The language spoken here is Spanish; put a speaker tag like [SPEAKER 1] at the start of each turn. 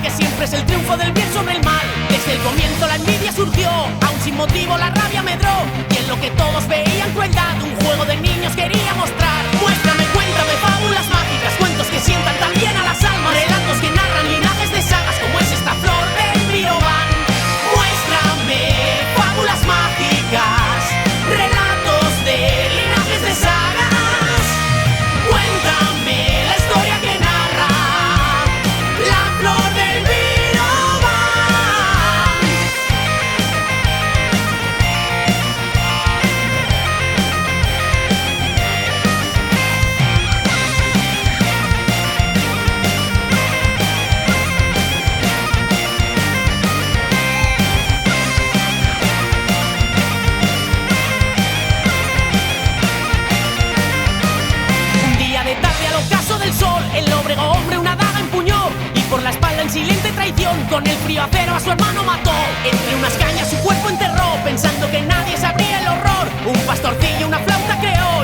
[SPEAKER 1] que siempre es el triunfo del bien sobre el mal. Desde el comienzo la envidia surgió, aún sin motivo la rabia medró, y en lo que todos veían crueldad, un juego de niños quería mostrar. Muéstrame, cuéntame fábulas mágicas, cuentos que sientan también a las almas, relatos que narran linajes de sagas como es esta flor del Biobán. Muéstrame fábulas mágicas, relatos de linajes de sagas. Cuéntame la historia que narra la flor del Biobán. El lóbrego hombre una daga empuñó y por la espalda en silente traición con el frío acero a su hermano mató. Entre unas cañas su cuerpo enterró pensando que nadie sabría el horror. Un pastorcillo una flauta creó